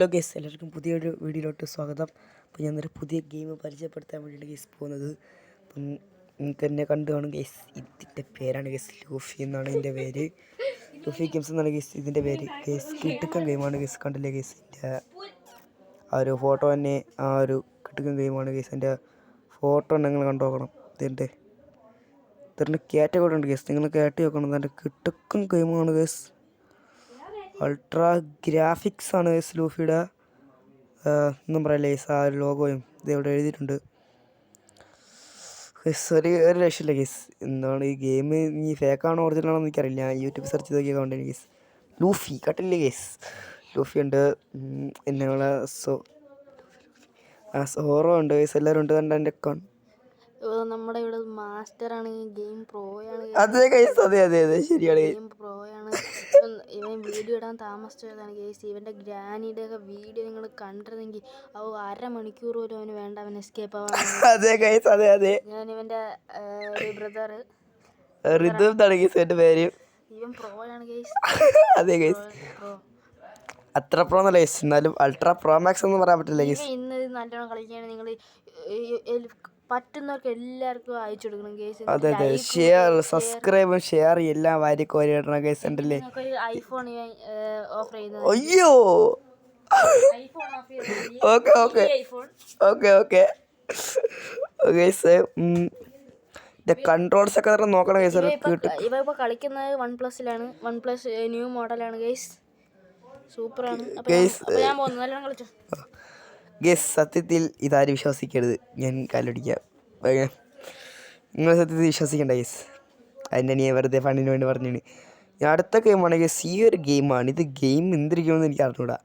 Hello guys, എല്ലാവർക്കും പുതിയൊരു വീഡിയോയിലോട്ട് സ്വാഗതം. അപ്പോൾ ഞാനൊരു പുതിയ ഗെയിം പരിചയപ്പെടുത്താൻ വേണ്ടിയിട്ട് ഗൈസ് പോകുന്നത്. അപ്പം നിങ്ങൾക്ക് എന്നെ കണ്ടു കാണും ഗൈസ്. ഇതിൻ്റെ പേരാണ് ഗൈസ് ലൂഫി എന്നാണ് ഇതിൻ്റെ പേര്. ലൂഫി ഗെയിംസ് എന്നാണ് ഗൈസ് ഇതിൻ്റെ പേര്. ഗൈസ് കിട്ടുക്കൻ ഗെയിമാണ് ഗൈസ്. കണ്ടില്ലേ ഗൈസ്, എൻ്റെ ആ ഒരു ഫോട്ടോ തന്നെ ആ ഒരു കിട്ടുക്കൻ ഗെയിമാണ് ഗൈസ്. എൻ്റെ ഫോട്ടോ നിങ്ങൾ കണ്ടു നോക്കണം. ഇതിൻ്റെ കാറ്റഗറി ഉണ്ട് ഗൈസ്, നിങ്ങൾ കയറ്റി നോക്കണം. എൻ്റെ കിട്ടുക്കൻ ഗെയിമാണ് ഗൈസ്. അൾട്രാ ഗ്രാഫിക്സ് ആണ് ഗൈസ് ലൂഫിയുടെ. ഒന്നും പറയില്ല ഗൈസ്, ആ ഒരു ലോഗോയും ഇതെവിടെ എഴുതിയിട്ടുണ്ട് ഗൈസ്. ഒരു രക്ഷയില്ല ഗൈസ്. എന്താണ് ഈ ഗെയിം, ഈ ഫേക്കാണോ ഒറിജിനലാണോ എന്ന് എനിക്കറിയില്ല. ഞാൻ യൂട്യൂബ് സെർച്ച് ചെയ്തൊക്കെ കണ്ടില്ല ഗൈസ്. ലൂഫി കട്ടില്ലേ ഗൈസ്, ലൂഫി ഉണ്ട്, പിന്നെ സോറോ ഉണ്ട് ഗൈസ്, എല്ലാവരും ഉണ്ട്. കണ്ട എൻ്റെ നമ്മുടെ ഇവിടെ മാസ്റ്ററാണ്, ഗെയിം പ്രോയാണ്. അതെ ഗൈസ്, അതെ അതെ അതെ ശരിയാണ്. ഗെയിം പ്രോയാണ്. ഇവൻ വീഡിയോ ഇടാൻ താമസിച്ചതാണ് ഗൈസ്. ഇവൻ്റെ ഗ്രാനിയുടെ ഒക്കെ വീഡിയോ നിങ്ങൾ കണ്ടിരുന്നെങ്കിൽ അരമണിക്കൂർ പോലും അവന് വേണ്ട, അവൻ എസ്കേപ്പ് ആവാൻ. അതെ ഗൈസ്, അതെ അതെ. ഞാൻ ഇവൻ്റെ ബ്രദർ പേര്. ഇവൻ പ്രോയാണ് ഗൈസ്. അതെ ഗൈസ്, അത്ര പ്രോ എന്നല്ല ഗൈസ്, എന്നാലും അൾട്രാ പ്രോ മാക്സ് ഒന്നും പറയാൻ പറ്റില്ല ഗൈസ്. ഇന്ന് നല്ലോണം കളിക്കുകയാണ്. നിങ്ങൾ പറ്റുന്നവർക്ക് എല്ലാവർക്കും അയച്ചു കൊടുക്കണം ഗൈസ്. അതെ അതെ, ഷെയർ സബ്സ്ക്രൈബ് ഷെയർ എല്ലാം വാരി കോരി ഇടണം ഗൈസ്. ഉണ്ടല്ലേ ഐഫോൺ ഓഫർ ചെയ്യുന്നത്. അയ്യോ, okay okay okay okay guys. Controls ഒക്കെ നോക്കണം ഗൈസ്. ഇവ ഇപ്പോൾ കളിക്കുന്നത് OnePlus ന്യൂ മോഡലാണ് ഗൈസ്. സൂപ്പറാണ് ഞാൻ പോകുന്നത്. നല്ലോണം കളിച്ചു ഗൈസ്. സത്യത്തിൽ ഇതാരും വിശ്വസിക്കരുത്, ഞാൻ കാലൊടിക്കാം. നിങ്ങൾ സത്യത്തിൽ വിശ്വസിക്കണ്ട ഗൈസ്. അതിൻ്റെ ഞാൻ വെറുതെ ഫണ്ടിന് വേണ്ടി പറഞ്ഞാണ്. ഞാൻ അടുത്ത ഗെയിമാണ് ഗൈസ്. ഈ ഒരു ഗെയിമാണ്. ഇത് ഗെയിം എന്തിരിക്കുമെന്ന് എനിക്ക് അറിഞ്ഞൂടാ.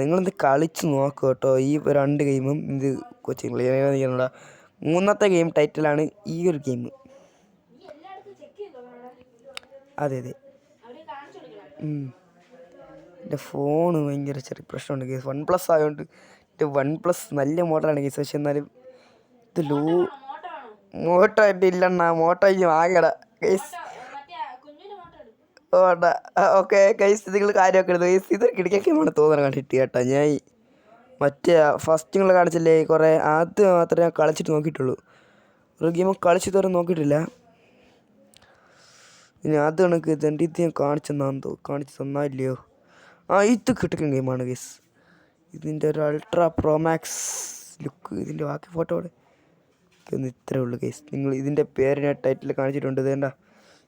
നിങ്ങളെന്ത് കളിച്ച് നോക്കുക കേട്ടോ. ഈ രണ്ട് ഗെയിമും ഇത് കൊച്ചിങ്ങളൂടാ. മൂന്നാമത്തെ ഗെയിം ടൈറ്റിലാണ് ഈ ഒരു ഗെയിം. അതെ അതെ, എൻ്റെ ഫോണ് ഭയങ്കര ചെറിയ പ്രശ്നമുണ്ട് ഗൈസ്. OnePlus ആയതുകൊണ്ട് എൻ്റെ OnePlus നല്ല മോഡലാണ് ഗൈസ്. പക്ഷെ എന്നാലും ഇത് മോട്ടോ എൻ്റെ ഇല്ലെണ്ണ. മോട്ടോ വാങ്ങട ഗൈസ്. ഓട്ട ഓക്കെ ഗൈസ്, നിങ്ങൾ കാര്യമൊക്കെ എടുത്തു ഗൈസ്. ഇത് കിടക്കൊക്കെയാണ് തോന്നണം കണ്ടിട്ട് കേട്ടോ. ഞാൻ മറ്റേ ഫസ്റ്റ് നിങ്ങൾ കാണിച്ചില്ലേ കുറേ, അത് മാത്രമേ ഞാൻ കളിച്ചിട്ട് നോക്കിയിട്ടുള്ളൂ. ഒരു ഗെയിം കളിച്ച് തരാൻ നോക്കിയിട്ടില്ല. പിന്നെ അത് കണക്ക് ഇതെൻ്റെ ഇത് ഞാൻ കാണിച്ചു തന്നായില്ലയോ. ഇത് കിട്ടുന്ന ഗെയിമാണ് ഗൈസ്. ഇതിൻ്റെ ഒരു അൾട്രാ പ്രോ മാക്സ് ലുക്ക്. ഇതിൻ്റെ ബാക്കി ഫോട്ടോ അവിടെ ഇത്രേ ഉള്ളൂ ഗൈസ്. നിങ്ങൾ ഇതിൻ്റെ പേര് ഞാൻ ടൈറ്റിൽ കാണിച്ചിട്ടുണ്ട്. ഇതേണ്ട,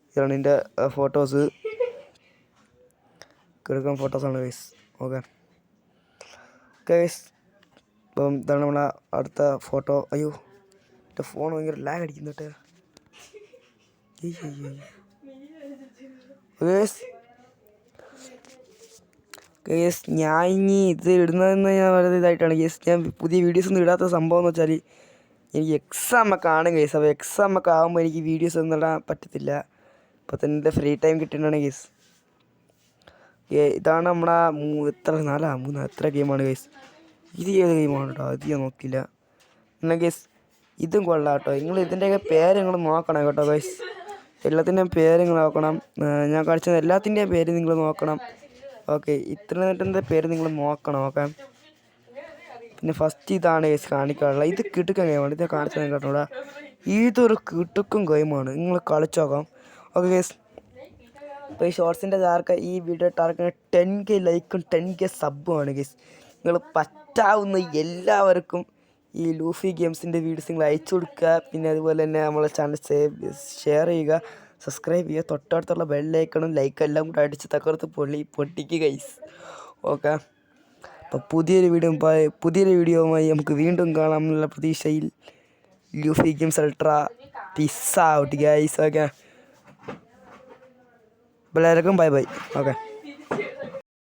ഇതാണ് ഇതിൻ്റെ ഫോട്ടോസ്. കിടക്കുന്ന ഫോട്ടോസാണ് ഗൈസ്. ഓക്കെ ഗൈസ്, അപ്പം ഇതാണ് നമ്മളെ അടുത്ത ഫോട്ടോ. അയ്യോ, എൻ്റെ ഫോൺ ഭയങ്കര ലാഗ് അടിക്കുന്നു കേട്ടോ ഗൈസ്. ഞാൻ ഇനി ഇത് ഇടുന്നതെന്ന് ഞാൻ വളരെ ഇതായിട്ടാണ് ഗൈസ്. ഞാൻ പുതിയ വീഡിയോസ് ഒന്നും ഇടാത്ത സംഭവം എന്ന് വെച്ചാൽ എനിക്ക് എക്സാം ഒക്കെ ആണ് ഗൈസ്. അപ്പോൾ എക്സാം ഒക്കെ ആകുമ്പോൾ എനിക്ക് വീഡിയോസ് ഒന്നും ഇടാൻ പറ്റത്തില്ല. അപ്പോൾ തന്നെ ഫ്രീ ടൈം കിട്ടുന്നതാണ് ഗൈസ്. ഇതാണ് നമ്മളെ എത്ര ഗെയിമാണ് ഗൈസ്. ഇത് ഏത് ഗെയിമാണ് കേട്ടോ, അത് ഞാൻ നോക്കില്ല. എന്നാൽ ഗൈസ് ഇതും കൊള്ളാം കേട്ടോ. നിങ്ങൾ ഇതിൻ്റെയൊക്കെ പേര് നിങ്ങൾ നോക്കണം കേട്ടോ ഗൈസ്. എല്ലാത്തിൻ്റെയും പേര് നിങ്ങൾ നോക്കണം. ഞാൻ കളിച്ചത് എല്ലാത്തിൻ്റെയും പേര് നിങ്ങൾ നോക്കണം. ഓക്കെ, ഇത്രയുടെ പേര് നിങ്ങൾ നോക്കണം. ഓക്കെ, പിന്നെ ഫസ്റ്റ് ഇതാണ് ഗൈസ് കാണിക്കാനുള്ള. ഇത് കിട്ടുക്കൻ ഗെയിമാണ്. ഇത് കാണിച്ചത് കേട്ടോടാ. ഇതൊരു കിട്ടുക്കും ഗെയിമാണ്, നിങ്ങൾ കളിച്ചു നോക്കാം. ഓക്കെ ഗൈസ്, അപ്പോൾ ഈ ഷോർട്സിൻ്റെ ഈ വീഡിയോ ടാർഗറ്റ് 10K ലൈക്കും 10K സബ്ബുമാണ് ഗൈസ്. നിങ്ങൾ പറ്റാവുന്ന എല്ലാവർക്കും ഈ ലൂഫി ഗെയിംസിൻ്റെ വീഡിയോസ് നിങ്ങൾ അയച്ചു കൊടുക്കുക. പിന്നെ അതുപോലെ തന്നെ നമ്മളെ ചാനൽ ഷെയർ ചെയ്യുക, സബ്സ്ക്രൈബ് ചെയ്യുക, തൊട്ടടുത്തുള്ള ബെല്ലൈക്കണും ലൈക്കും എല്ലാം കൂടെ അടിച്ച് തകർത്ത് പൊട്ടിക്കുക ഗൈസ്. ഓക്കെ, അപ്പോൾ പുതിയൊരു വീഡിയോയുമായി നമുക്ക് വീണ്ടും കാണാം എന്നുള്ള പ്രതീക്ഷയിൽ Luffy games ultra peace out guys. Okay, എല്ലാവർക്കും ബൈ ബൈ. ഓക്കെ.